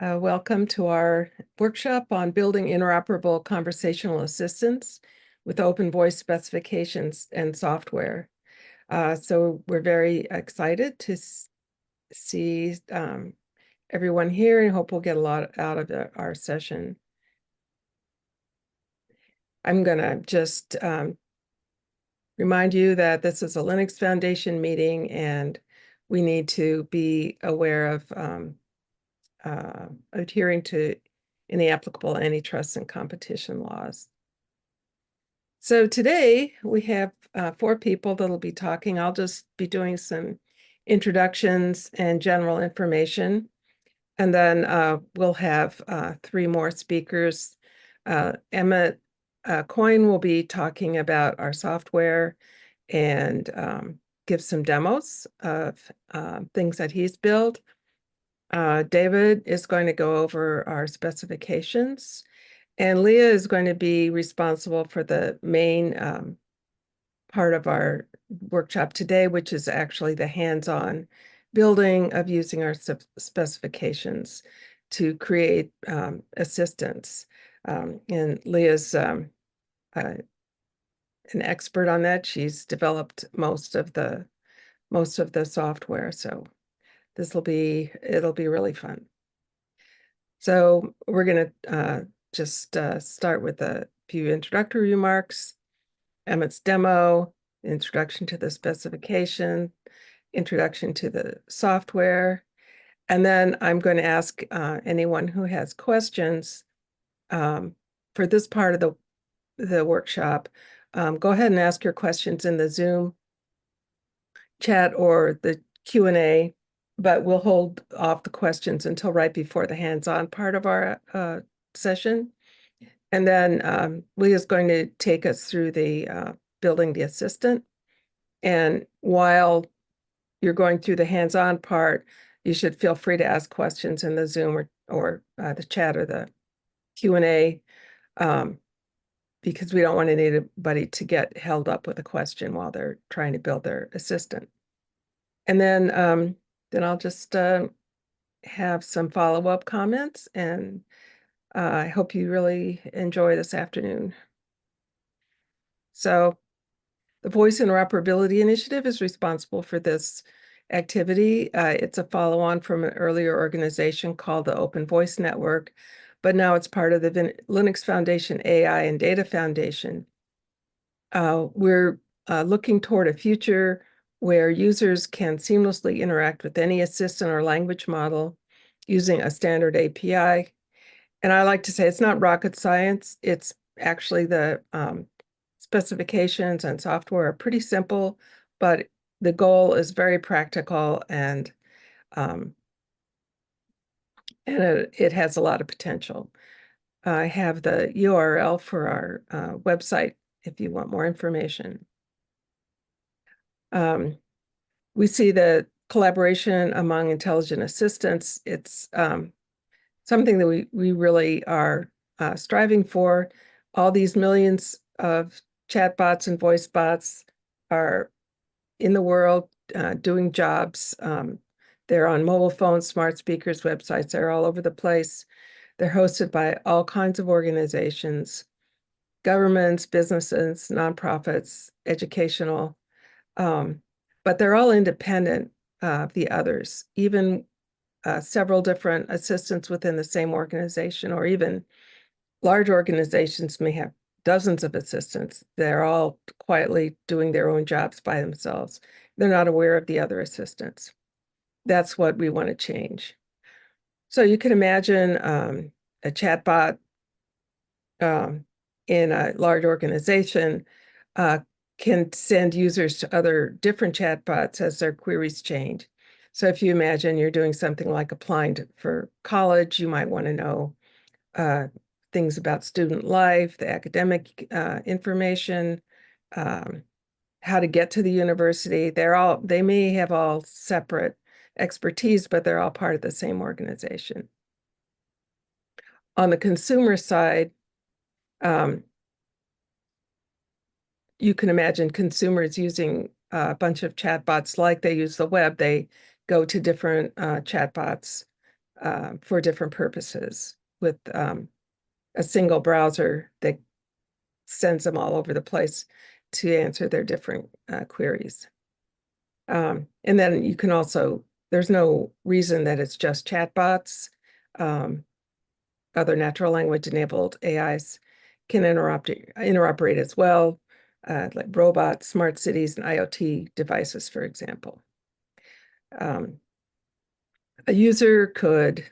Welcome to our workshop on building interoperable conversational assistants with open voice specifications and software. So we're very excited to see everyone here and hope we'll get a lot out of our session. I'm going to just remind you that this is a Linux Foundation meeting and we need to be aware of adhering to any applicable antitrust and competition laws. So today we have 4 people that'll be talking. I'll just be doing some introductions and general information. And then we'll have 3 more speakers. Emmett Coyne will be talking about our software and give some demos of things that he's built. David is going to go over our specifications, and Leah is going to be responsible for the main part of our workshop today, which is actually the hands-on building of using our specifications to create assistance. And Leah's an expert on that. She's developed most of the software, so it'll be really fun. So we're going to just start with a few introductory remarks, Emmett's demo, introduction to the specification, introduction to the software, and then I'm going to ask anyone who has questions for this part of the workshop. Go ahead and ask your questions in the Zoom chat or the Q&A, but we'll hold off the questions until right before the hands-on part of our session. And then Leah's going to take us through the building the assistant. And while you're going through the hands-on part, you should feel free to ask questions in the Zoom or the chat or the Q&A, because we don't want anybody to get held up with a question while they're trying to build their assistant. And then I'll just have some follow-up comments, and I hope you really enjoy this afternoon. So the Voice Interoperability Initiative is responsible for this activity. It's a follow-on from an earlier organization called the Open Voice Network, but now it's part of the Linux Foundation AI and Data Foundation. We're looking toward a future where users can seamlessly interact with any assistant or language model using a standard API. And I like to say it's not rocket science. It's actually the specifications and software are pretty simple, but the goal is very practical, and it has a lot of potential. I have the URL for our website if you want more information. We see the collaboration among intelligent assistants. It's something that we really are striving for. All these millions of chatbots and voice bots are in the world doing jobs. They're on mobile phones, smart speakers, websites. They're all over the place. They're hosted by all kinds of organizations, governments, businesses, nonprofits, educational, but they're all independent of the others, even several different assistants within the same organization, or even large organizations may have dozens of assistants. They're all quietly doing their own jobs by themselves. They're not aware of the other assistants. That's what we want to change. So you can imagine a chatbot in a large organization can send users to other different chatbots as their queries change. So if you imagine you're doing something like applying for college, you might want to know things about student life, the academic information, how to get to the university. They may have all separate expertise, but they're all part of the same organization. On the consumer side, you can imagine consumers using a bunch of chatbots like they use the web. They go to different chatbots for different purposes with a single browser that sends them all over the place to answer their different queries. And then you can also, there's no reason that it's just chatbots. Other natural language enabled AIs can interoperate as well, like robots, smart cities, and IoT devices, for example. A user could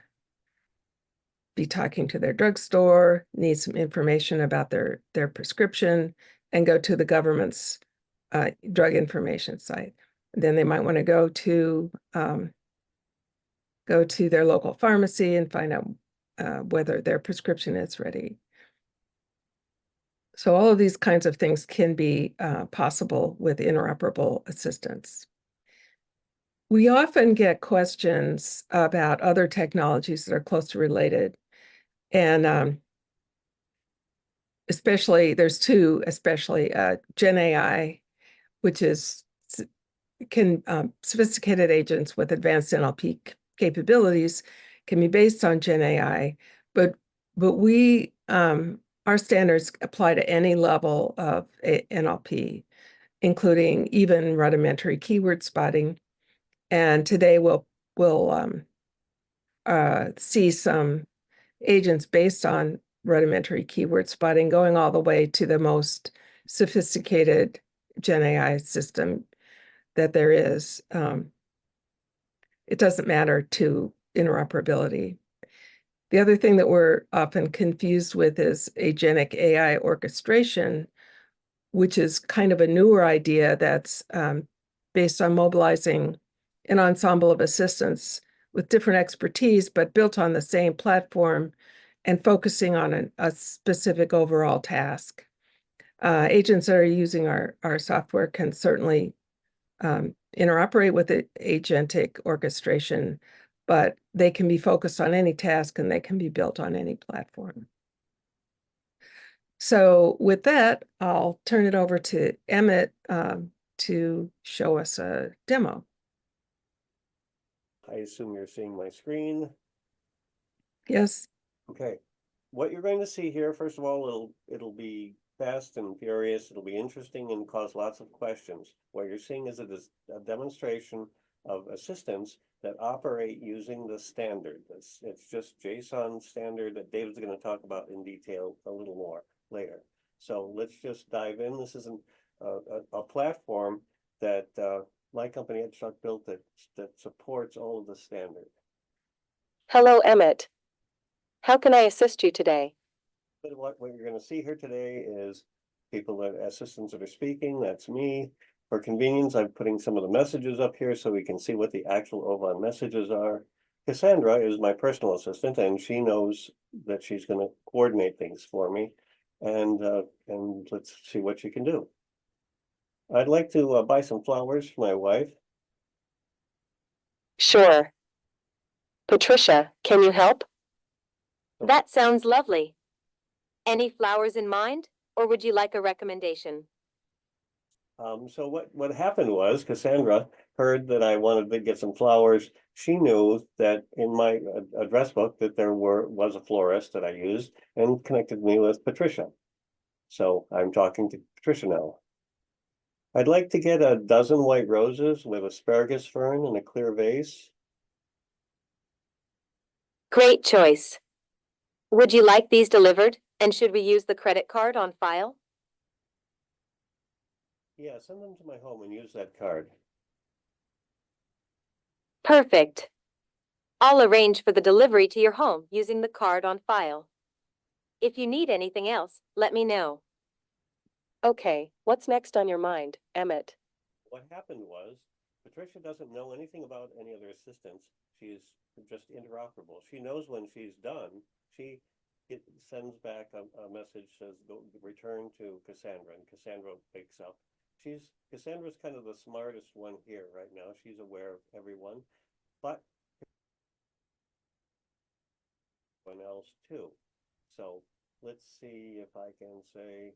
be talking to their drugstore, need some information about their prescription, and go to the government's drug information site. Then they might want to go to their local pharmacy and find out whether their prescription is ready. So all of these kinds of things can be possible with interoperable assistance. We often get questions about other technologies that are closely related. And especially, there's two, especially Gen AI, which is sophisticated agents with advanced NLP capabilities can be based on Gen AI, but we our standards apply to any level of NLP, including even rudimentary keyword spotting. And today we'll see some agents based on rudimentary keyword spotting going all the way to the most sophisticated Gen AI system that there is. It doesn't matter to interoperability. The other thing that we're often confused with is agentic AI orchestration, which is kind of a newer idea that's based on mobilizing an ensemble of assistants with different expertise, but built on the same platform and focusing on a specific overall task. Agents that are using our software can certainly interoperate with the agentic orchestration, but they can be focused on any task and they can be built on any platform. So with that, I'll turn it over to Emmett to show us a demo. I assume you're seeing my screen. Yes. Okay. What you're going to see here, first of all, it'll be fast and furious. It'll be interesting and cause lots of questions. What you're seeing is a demonstration of assistants that operate using the standard. It's just JSON standard that David's going to talk about in detail a little more later. So let's just dive in. This is a platform that my company at Chuck built that supports all of the standard. Hello, Emmett. How can I assist you today? But what you're going to see here today is assistants that are speaking. That's me. For convenience, I'm putting some of the messages up here so we can see what the actual OVON messages are. Cassandra is my personal assistant, and she knows that she's going to coordinate things for me. And let's see what she can do. I'd like to buy some flowers for my wife. Sure. Patricia, can you help? That sounds lovely. Any flowers in mind, or would you like a recommendation? So what happened was Cassandra heard that I wanted to get some flowers. She knew that in my address book that there was a florist that I used and connected me with Patricia. So I'm talking to Patricia now. I'd like to get a dozen white roses with asparagus fern in a clear vase. Great choice. Would you like these delivered, and should we use the credit card on file? Yeah, send them to my home and use that card. Perfect. I'll arrange for the delivery to your home using the card on file. If you need anything else, let me know. Okay, what's next on your mind, Emmett? What happened was Patricia doesn't know anything about any other assistants. She's just interoperable. She knows when she's done. It sends back a message says return to Cassandra, and Cassandra picks up. Cassandra's kind of the smartest one here right now. She's aware of everyone, but everyone else too. So let's see if I can say,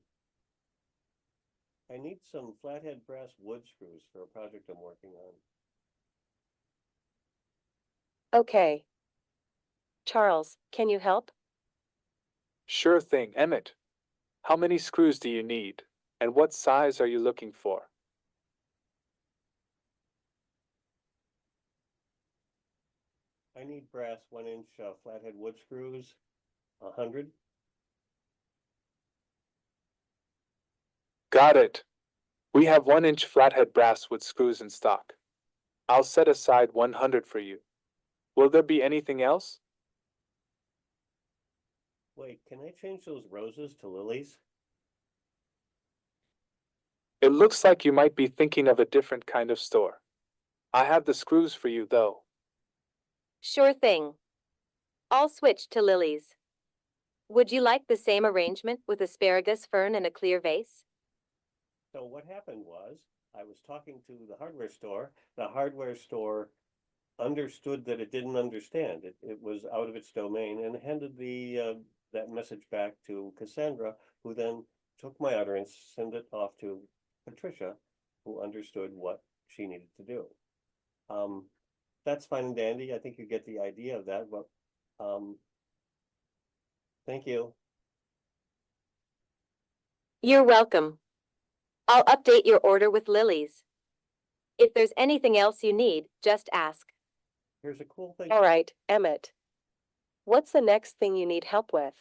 I need some flathead brass wood screws for a project I'm working on. Okay. Charles, can you help? Sure thing, Emmett. How many screws do you need, and what size are you looking for? I need brass 1-inch flathead wood screws, 100. Got it. We have 1-inch flathead brass with screws in stock. I'll set aside 100 for you. Will there be anything else? Wait, can I change those roses to lilies? It looks like you might be thinking of a different kind of store. I have the screws for you, though. Sure thing. I'll switch to lilies. Would you like the same arrangement with asparagus fern and a clear vase? So what happened was, I was talking to the hardware store. The hardware store understood that it didn't understand. It was out of its domain and handed that message back to Cassandra, who then took my utterance, sent it off to Patricia, who understood what she needed to do. That's fine and dandy. I think you get the idea of that, but thank you. You're welcome. I'll update your order with lilies. If there's anything else you need, just ask. Here's a cool thing. All right, Emmett. What's the next thing you need help with?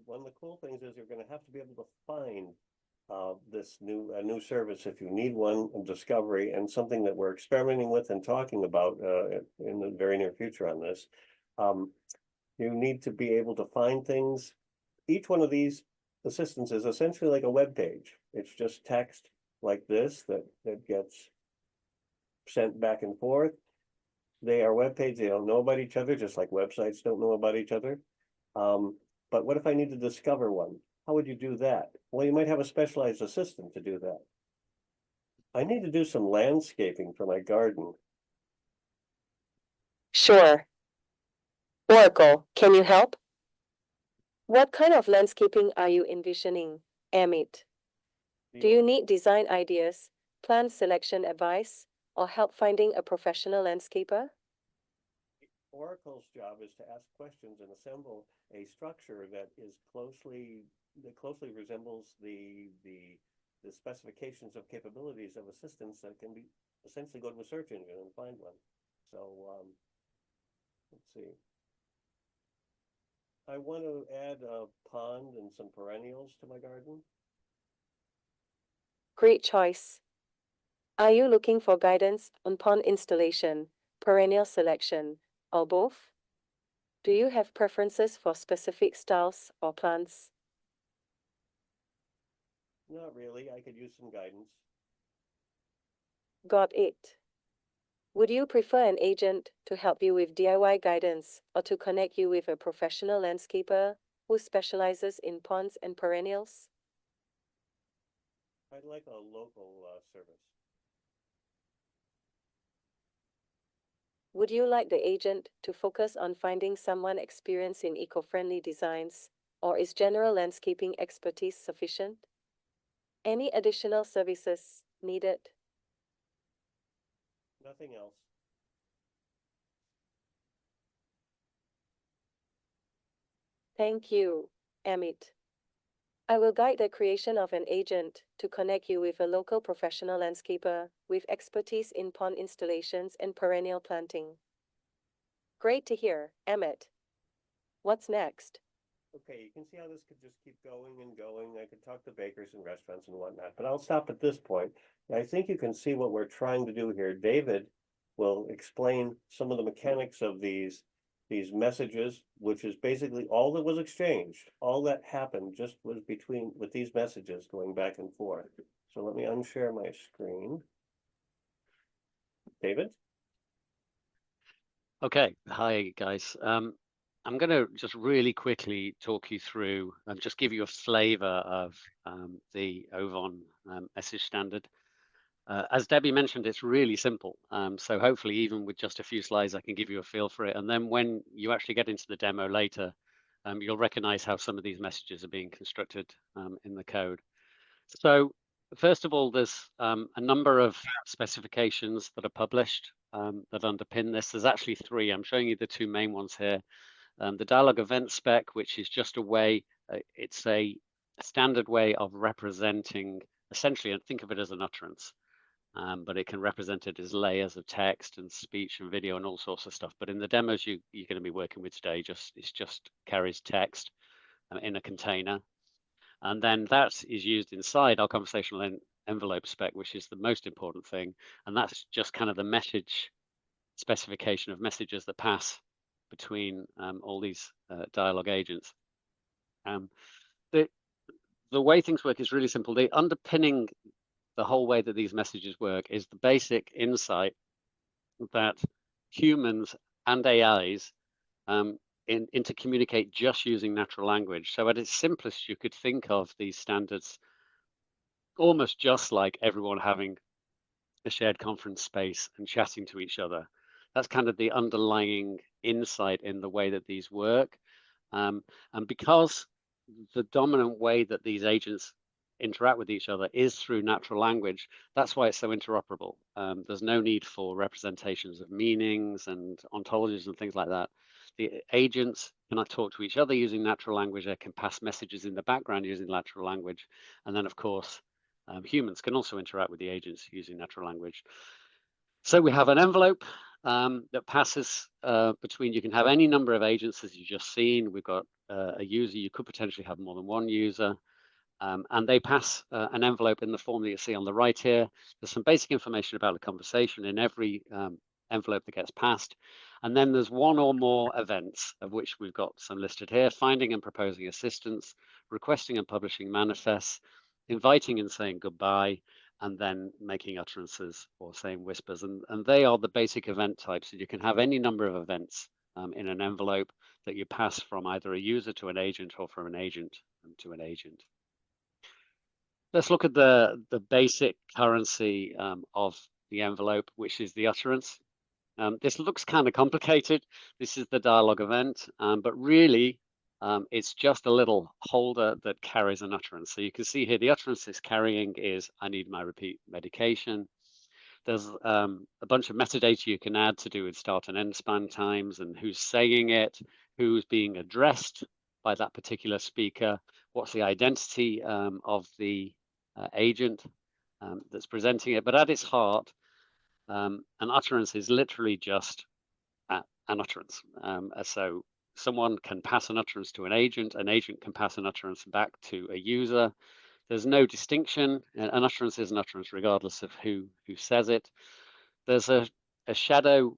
One of the cool things is you're going to have to be able to find this new service if you need one, a discovery, and something that we're experimenting with and talking about in the very near future on this. You need to be able to find things. Each one of these assistants is essentially like a web page. It's just text like this that gets sent back and forth. They are web pages. They don't know about each other, just like websites don't know about each other. But what if I need to discover one? How would you do that? Well, you might have a specialized assistant to do that. I need to do some landscaping for my garden. Sure. Oracle, can you help? What kind of landscaping are you envisioning, Emmett? Do you need design ideas, plant selection advice, or help finding a professional landscaper? Oracle's job is to ask questions and assemble a structure that closely resembles the specifications of capabilities of assistants that can be essentially go to a search engine and find one. So let's see. I want to add a pond and some perennials to my garden. Great choice. Are you looking for guidance on pond installation, perennial selection, or both? Do you have preferences for specific styles or plants? Not really. I could use some guidance. Got it. Would you prefer an agent to help you with DIY guidance or to connect you with a professional landscaper who specializes in ponds and perennials? I'd like a local service. Would you like the agent to focus on finding someone experienced in eco-friendly designs, or is general landscaping expertise sufficient? Any additional services needed? Nothing else. Thank you, Emmett. I will guide the creation of an agent to connect you with a local professional landscaper with expertise in pond installations and perennial planting. Great to hear, Emmett. What's next? Okay, you can see how this could just keep going and going. I could talk to bakers and restaurants and whatnot, but I'll stop at this point. I think you can see what we're trying to do here. David will explain some of the mechanics of these messages, which is basically all that was exchanged. All that happened just was with these messages going back and forth. So let me unshare my screen. David? Okay, hi guys. I'm going to just really quickly talk you through and just give you a flavor of the Ovon message standard. As Debbie mentioned, it's really simple. So hopefully even with just a few slides, I can give you a feel for it. And then when you actually get into the demo later, you'll recognize how some of these messages are being constructed in the code. So first of all, there's a number of specifications that are published that underpin this. There's actually three. I'm showing you the two main ones here. The dialogue event spec, which is just a way, it's a standard way of representing, essentially, and think of it as an utterance, but it can represent it as layers of text and speech and video and all sorts of stuff. But in the demos you're going to be working with today, it just carries text in a container. And then that is used inside our conversational envelope spec, which is the most important thing. And that's just kind of the message specification of messages that pass between all these dialogue agents. The way things work is really simple. The underpinning the whole way that these messages work is the basic insight that humans and AIs intercommunicate just using natural language. So at its simplest, you could think of these standards almost just like everyone having a shared conference space and chatting to each other. That's kind of the underlying insight in the way that these work. And because the dominant way that these agents interact with each other is through natural language, that's why it's so interoperable. There's no need for representations of meanings and ontologies and things like that. The agents cannot talk to each other using natural language. They can pass messages in the background using natural language. And then, of course, humans can also interact with the agents using natural language. So we have an envelope that passes between, you can have any number of agents as you've just seen. We've got a user, you could potentially have more than one user. And they pass an envelope in the form that you see on the right here. There's some basic information about the conversation in every envelope that gets passed. And then there's one or more events, of which we've got some listed here: finding and proposing assistance, requesting and publishing manifests, inviting and saying goodbye, and then making utterances or saying whispers. And they are the basic event types. So you can have any number of events in an envelope that you pass from either a user to an agent or from an agent to an agent. Let's look at the basic currency of the envelope, which is the utterance. This looks kind of complicated. This is the dialogue event, but really it's just a little holder that carries an utterance. So you can see here the utterance it's carrying is, I need my repeat medication. There's a bunch of metadata you can add to do with start and end span times and who's saying it, who's being addressed by that particular speaker, what's the identity of the agent that's presenting it. But at its heart, an utterance is literally just an utterance. So someone can pass an utterance to an agent can pass an utterance back to a user. There's no distinction. An utterance is an utterance regardless of who says it. There's a shadow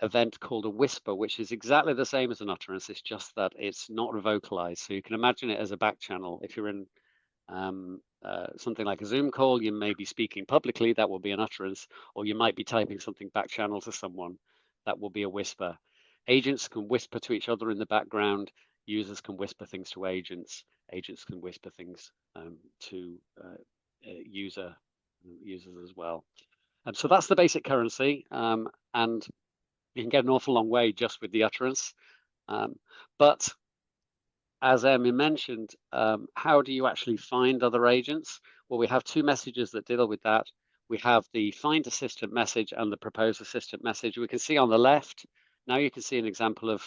event called a whisper, which is exactly the same as an utterance. It's just that it's not vocalized. So you can imagine it as a back channel. If you're in something like a Zoom call, you may be speaking publicly, that will be an utterance, or you might be typing something back channel to someone, that will be a whisper. Agents can whisper to each other in the background, users can whisper things to agents can whisper things to users as well. And so that's the basic currency, and you can get an awful long way just with the utterance. But as Emmy mentioned, how do you actually find other agents? Well, we have two messages that deal with that. We have the find assistant message and the propose assistant message. We can see on the left, now you can see an example of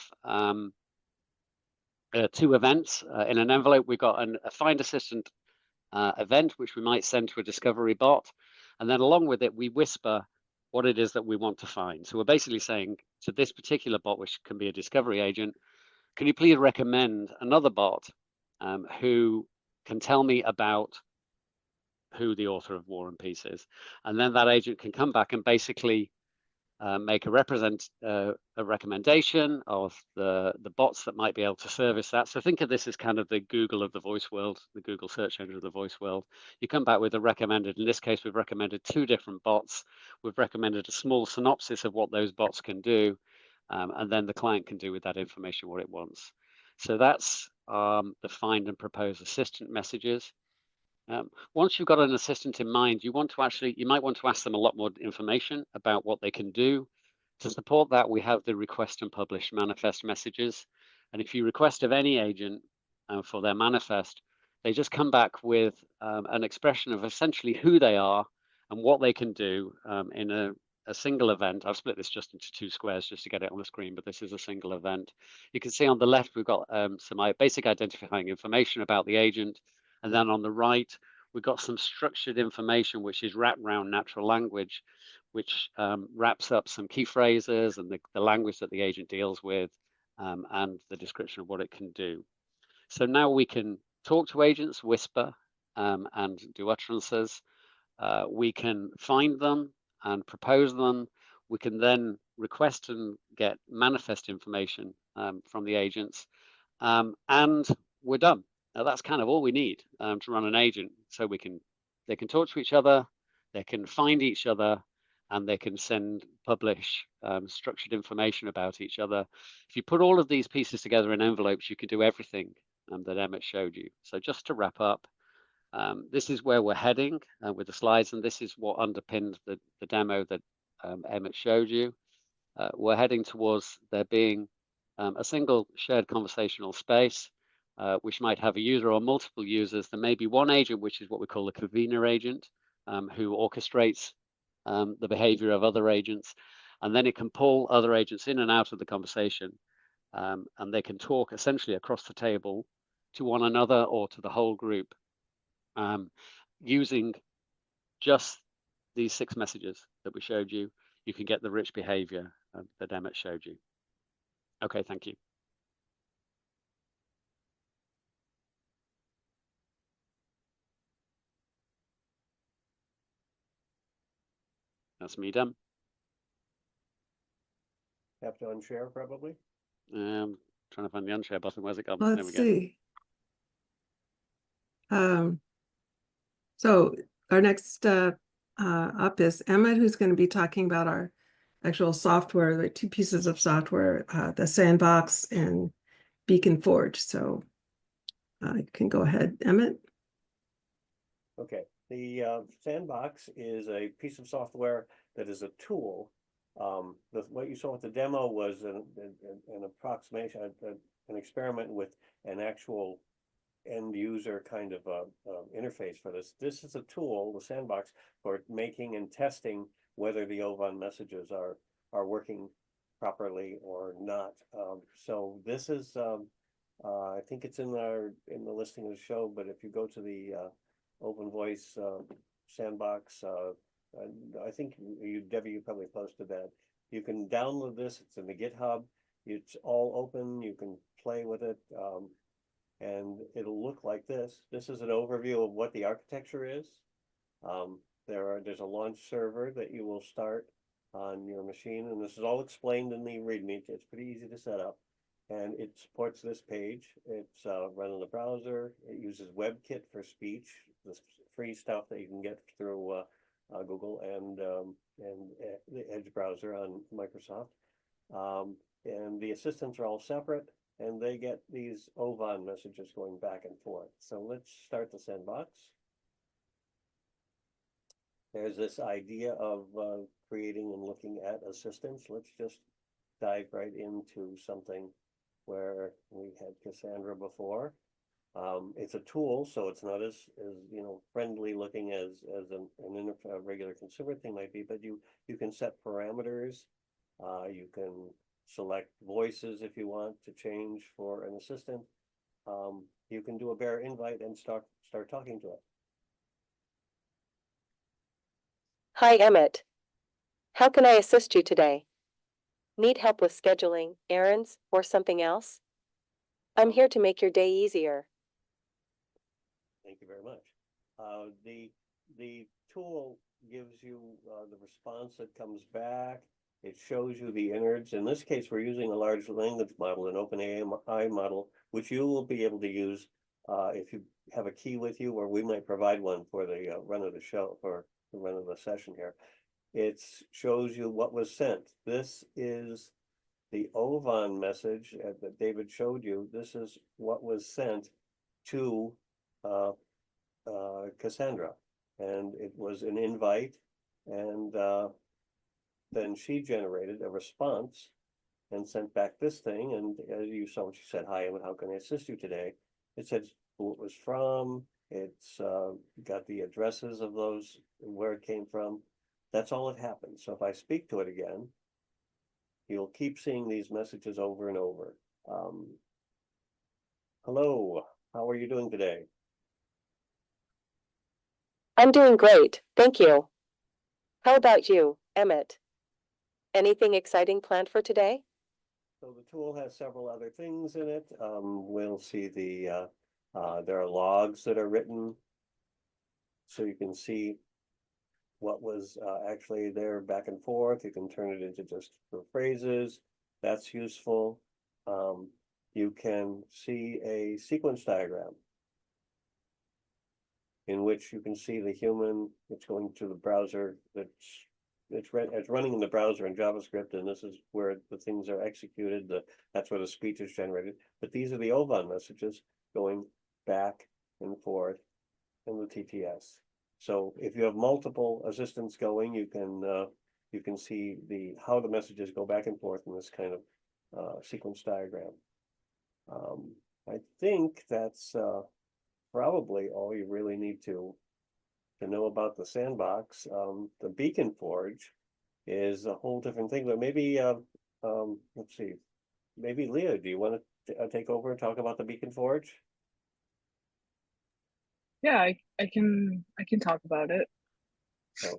two events. In an envelope, we've got a find assistant event, which we might send to a discovery bot. And then along with it, we whisper what it is that we want to find. So we're basically saying to this particular bot, which can be a discovery agent, can you please recommend another bot who can tell me about who the author of War and Peace is? And then that agent can come back and basically make a recommendation of the bots that might be able to service that. So think of this as kind of the Google of the voice world, the Google search engine of the voice world. You come back with a recommended, in this case, we've recommended two different bots. We've recommended a small synopsis of what those bots can do. And then the client can do with that information what it wants. So that's the find and propose assistant messages. Once you've got an assistant in mind, you might want to ask them a lot more information about what they can do. To support that, we have the request and publish manifest messages. And if you request of any agent for their manifest, they just come back with an expression of essentially who they are and what they can do in a a single event. I've split this just into 2 squares just to get it on the screen, but this is a single event. You can see on the left, we've got some basic identifying information about the agent. And then on the right, we've got some structured information, which is wrapped around natural language, which wraps up some key phrases and the language that the agent deals with, and the description of what it can do. So now we can talk to agents, whisper, and do utterances. We can find them and propose them. We can then request and get manifest information from the agents, and we're done. Now that's kind of all we need to run an agent. So they can talk to each other, they can find each other, and they can publish structured information about each other. If you put all of these pieces together in envelopes, you can do everything that Emmett showed you. So just to wrap up, this is where we're heading with the slides, and this is what underpinned the demo that Emmett showed you. We're heading towards there being a single shared conversational space, which might have a user or multiple users. There may be one agent, which is what we call a convener agent, who orchestrates the behavior of other agents, and then it can pull other agents in and out of the conversation, and they can talk essentially across the table to one another or to the whole group, using just these 6 messages that we showed you. You can get the rich behavior that Emmett showed you. Okay, thank you. That's me done. Have to unshare probably. Trying to find the unshare button. Where's it gone? Let's There we go. see. So our next up is Emmett, who's going to be talking about our actual software, the 2 pieces of software, the Sandbox and BeaconForge. So you can go ahead, Emmett. Okay, the Sandbox is a piece of software that is a tool. What you saw with the demo was an approximation, an experiment with an actual end user kind of interface for this. This is a tool, the Sandbox, for making and testing whether the OVON messages are working properly or not. So this is, I think it's in the listing of the show, but if you go to the Open Voice Sandbox, I think Debbie, you probably posted that. You can download this. It's in the GitHub. It's all open. You can play with it. And it'll look like this. This is an overview of what the architecture is. There's a launch server that you will start on your machine, and this is all explained in the README. It's pretty easy to set up, and it supports this page. It's run in the browser. It uses WebKit for speech, this free stuff that you can get through Google and the Edge browser on Microsoft. And the assistants are all separate, and they get these OVON messages going back and forth. So let's start the Sandbox. There's this idea of creating and looking at assistants. Let's just dive right into something where we had Cassandra before. It's a tool, so it's not as friendly looking as a regular consumer thing might be, but you can set parameters. You can select voices if you want to change for an assistant. You can do a bare invite and start talking to it. Hi, Emmett. How can I assist you today? Need help with scheduling, errands, or something else? I'm here to make your day easier. Thank you very much. The tool gives you the response that comes back. It shows you the innards. In this case, we're using a large language model, an OpenAI model, which you will be able to use if you have a key with you, or we might provide one for the run of the show, for the run of the session here. It shows you what was sent. This is the OVON message that David showed you. This is what was sent to Cassandra, and it was an invite, and then she generated a response and sent back this thing. And as you saw, she said, "Hi, how can I assist you today?" It said who it was from. It's got the addresses of those, where it came from. That's all that happens. So if I speak to it again, you'll keep seeing these messages over and over. Hello, how are you doing today? I'm doing great, thank you. How about you, Emmett? Anything exciting planned for today? So the tool has several other things in it. We'll see there are logs that are written. So you can see what was actually there back and forth. You can turn it into just for phrases. That's useful. You can see a sequence diagram in which you can see the human. It's going to the browser. It's running in the browser in JavaScript, and this is where the things are executed. That's where the speech is generated. But these are the OVON messages going back and forth in the TTS. So if you have multiple assistants going, you can see how the messages go back and forth in this kind of sequence diagram. I think that's probably all you really need to know about the sandbox. The BeaconForge is a whole different thing, but maybe let's see, maybe Leah, do you want to take over and talk about the BeaconForge? Yeah, I can talk about it. Okay.